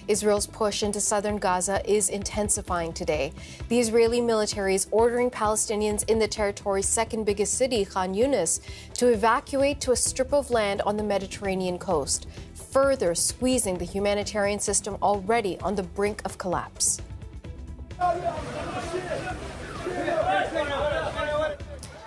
Israel's push into southern Gaza is intensifying today. The Israeli military is ordering Palestinians in the territory's second biggest city, Khan Yunis, to evacuate to a strip of land on the Mediterranean coast, further squeezing the humanitarian system already on the brink of collapse.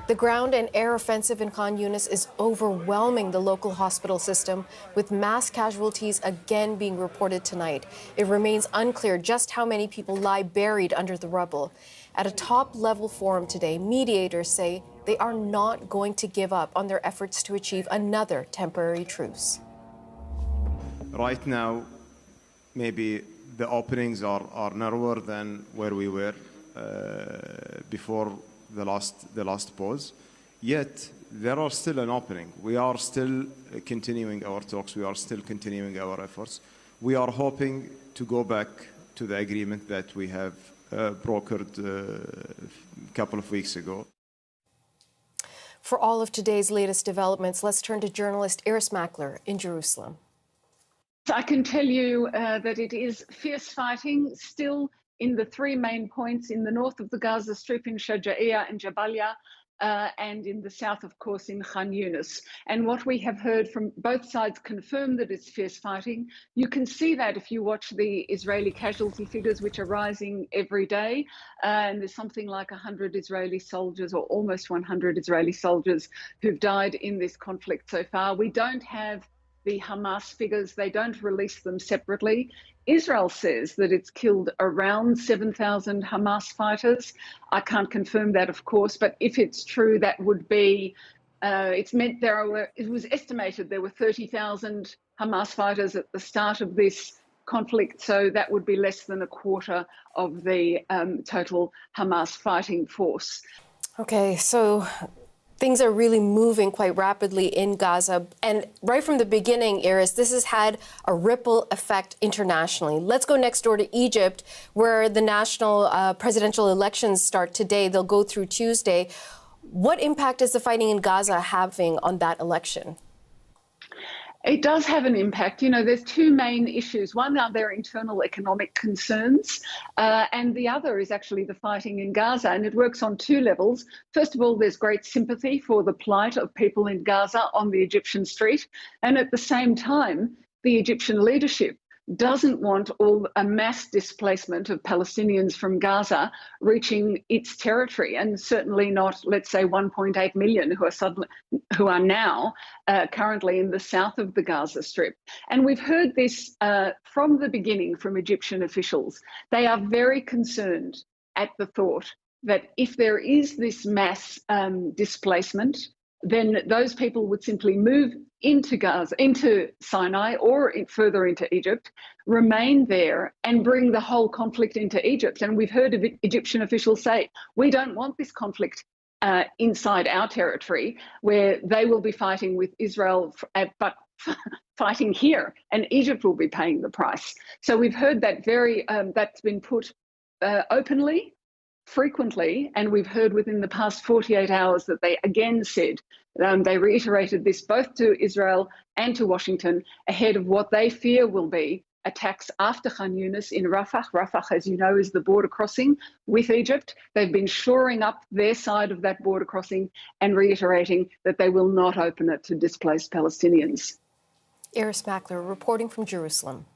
The ground and air offensive in Khan Yunis is overwhelming the local hospital system, with mass casualties again being reported tonight. It remains unclear just how many people lie buried under the rubble. At a top-level forum today, mediators say they are not going to give up on their efforts to achieve another temporary truce. Right now, maybe the openings are narrower than where we were before the last pause, yet there are still an opening. We are still continuing our talks. We are still continuing our efforts. We are hoping to go back to the agreement that we have brokered a couple of weeks ago. For all of today's latest developments, let's turn to journalist Iris Mackler in Jerusalem. I can tell you that it is fierce fighting still in the three main points in the north of the Gaza Strip, in Shaja'iyah and Jabalia, and in the south, of course, in Khan Yunis. And what we have heard from both sides confirm that it's fierce fighting. You can see that if you watch the Israeli casualty figures, which are rising every day. And there's something like 100 Israeli soldiers, or almost 100 Israeli soldiers, who've died in this conflict so far. We don't have the Hamas figures. They don't release them separately. Israel says that it's killed around 7,000 Hamas fighters. I can't confirm that, of course, but if it's true, that would be, it was estimated there were 30,000 Hamas fighters at the start of this conflict, so that would be less than a quarter of the total Hamas fighting force. Okay, so things are really moving quite rapidly in Gaza. And right from the beginning, Iris, this has had a ripple effect internationally. Let's go next door to Egypt, where the national presidential elections start today. They'll go through Tuesday. What impact is the fighting in Gaza having on that election? It does have an impact. You know, there's two main issues. One are their internal economic concerns, and the other is actually the fighting in Gaza. And it works on two levels. First of all, there's great sympathy for the plight of people in Gaza on the Egyptian street. And at the same time, the Egyptian leadership doesn't want a mass displacement of Palestinians from Gaza reaching its territory, and certainly not, let's say, 1.8 million who are now currently in the south of the Gaza Strip. And we've heard this from the beginning from Egyptian officials. They are very concerned at the thought that if there is this mass displacement, then those people would simply move into Gaza, into Sinai, or further into Egypt, remain there and bring the whole conflict into Egypt. And we've heard of Egyptian officials say, we don't want this conflict inside our territory, where they will be fighting with Israel, but fighting here, and Egypt will be paying the price. So we've heard that that's been put openly, frequently, and we've heard within the past 48 hours that they again said, they reiterated this both to Israel and to Washington ahead of what they fear will be attacks after Khan Yunis in Rafah. Rafah, as you know, is the border crossing with Egypt. They've been shoring up their side of that border crossing and reiterating that they will not open it to displaced Palestinians. Iris Mackler reporting from Jerusalem.